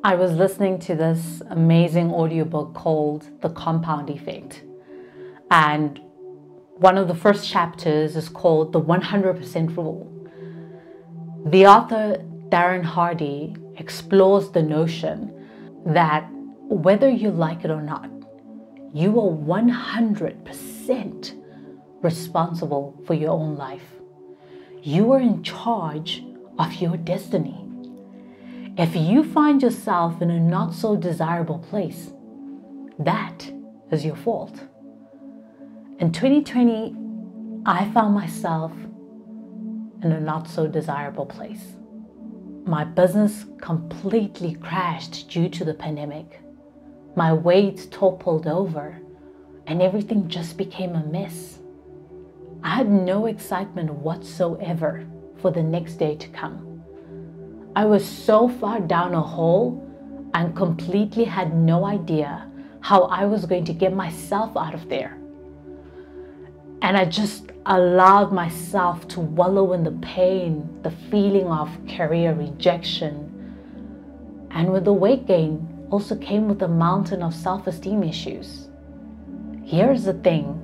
I was listening to this amazing audiobook called The Compound Effect. And one of the first chapters is called The 100% Rule. The author, Darren Hardy, explores the notion that whether you like it or not, you are 100% responsible for your own life. You are in charge of your destiny. If you find yourself in a not so desirable place, that is your fault. In 2020, I found myself in a not so desirable place. My business completely crashed due to the pandemic. My weight toppled over and everything just became a mess. I had no excitement whatsoever for the next day to come. I was so far down a hole and completely had no idea how I was going to get myself out of there. And I just allowed myself to wallow in the pain, the feeling of career rejection. And with the weight gain also came with a mountain of self-esteem issues. Here's the thing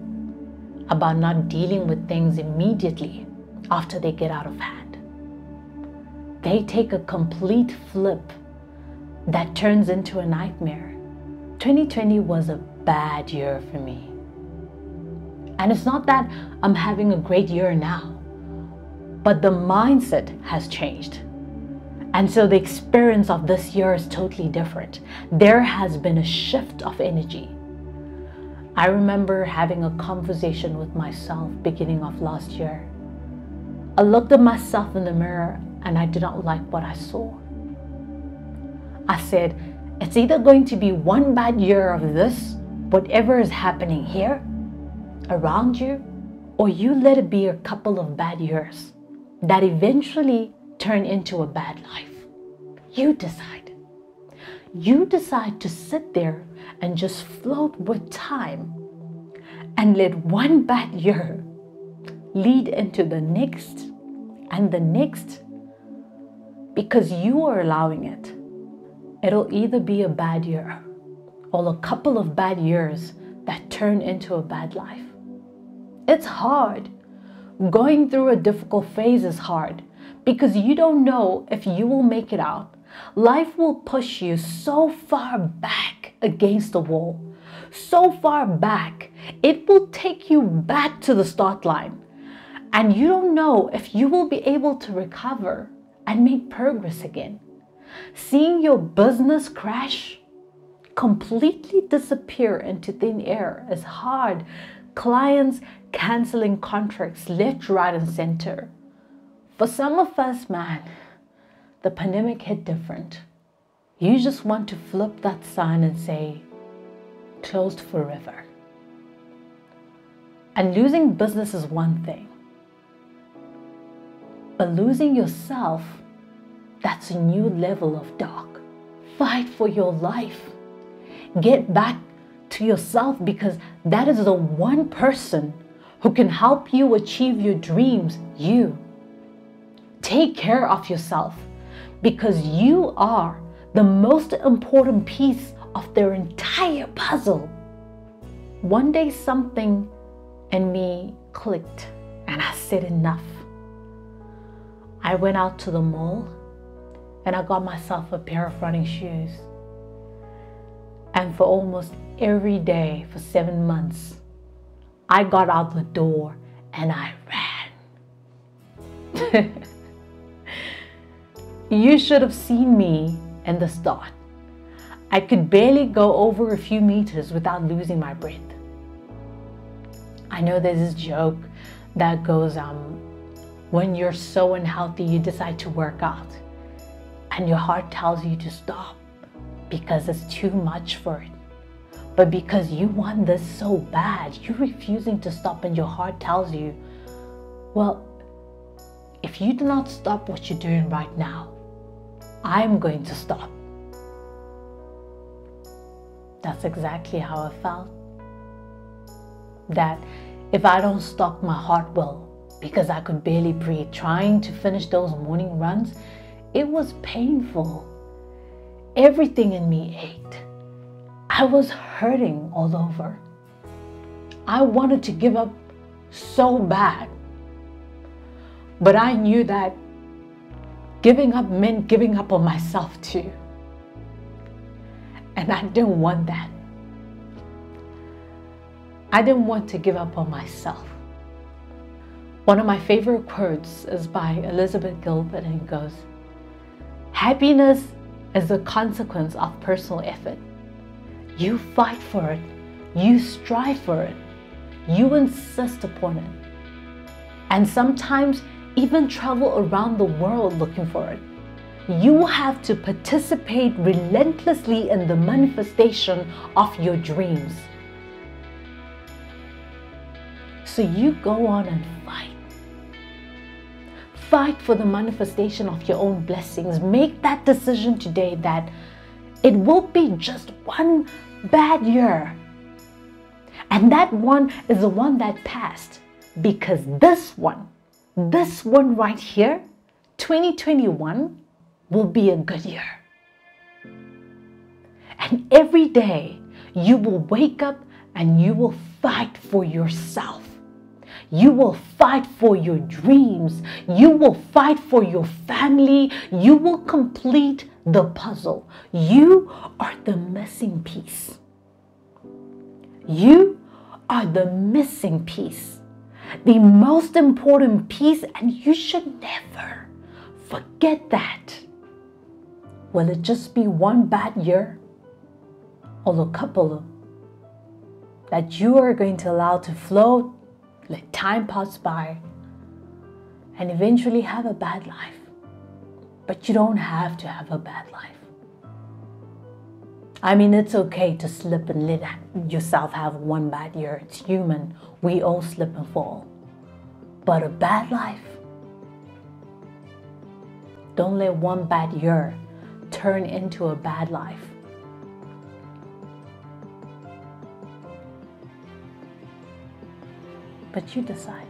about not dealing with things immediately after they get out of hand. They take a complete flip that turns into a nightmare. 2020 was a bad year for me. And it's not that I'm having a great year now, but the mindset has changed. And so the experience of this year is totally different. There has been a shift of energy. I remember having a conversation with myself beginning of last year. I looked at myself in the mirror and I did not like what I saw. I said, it's either going to be one bad year of this, whatever is happening here, around you, or you let it be a couple of bad years that eventually turn into a bad life. You decide. You decide to sit there and just float with time and let one bad year lead into the next and the next because you are allowing it. It'll either be a bad year or a couple of bad years that turn into a bad life. It's hard. Going through a difficult phase is hard because you don't know if you will make it out. Life will push you so far back against the wall, so far back, it will take you back to the start line. And you don't know if you will be able to recover and make progress again. Seeing your business crash, completely disappear into thin air is hard. Clients canceling contracts left, right, and center. For some of us, man, the pandemic hit different. You just want to flip that sign and say, closed forever. And losing business is one thing. But losing yourself, that's a new level of dark. Fight for your life. Get back to yourself because that is the one person who can help you achieve your dreams. You. Take care of yourself because you are the most important piece of their entire puzzle. One day something in me clicked and I said enough. I went out to the mall and I got myself a pair of running shoes. And for almost every day for 7 months, I got out the door and I ran. You should have seen me in the start. I could barely go over a few meters without losing my breath. I know there's this joke that goes, when you're so unhealthy, you decide to work out and your heart tells you to stop because it's too much for it. But because you want this so bad, you're refusing to stop and your heart tells you, well, if you do not stop what you're doing right now, I'm going to stop. That's exactly how I felt. That if I don't stop, my heart will, because I could barely breathe. Trying to finish those morning runs, it was painful. everything in me ached. I was hurting all over. I wanted to give up so bad. But I knew that giving up meant giving up on myself too. And I didn't want that. I didn't want to give up on myself. One of my favorite quotes is by Elizabeth Gilbert, and it goes, "Happiness is a consequence of personal effort. You fight for it. You strive for it. You insist upon it. And sometimes even travel around the world looking for it. You have to participate relentlessly in the manifestation of your dreams. So you go on and fight. Fight for the manifestation of your own blessings. Make that decision today that it will be just one bad year. And that one is the one that passed. Because this one right here, 2021, will be a good year. And every day you will wake up and you will fight for yourself. You will fight for your dreams. You will fight for your family. You will complete the puzzle. You are the missing piece. You are the missing piece. The most important piece, and you should never forget that. Will it just be one bad year or a couple that you are going to allow to flow, let time pass by, and eventually have a bad life? But you don't have to have a bad life. I mean, it's okay to slip and let yourself have one bad year. It's human. We all slip and fall. But a bad life, don't let one bad year turn into a bad life. But you decide.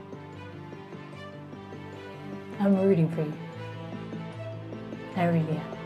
I'm rooting for you. I really am.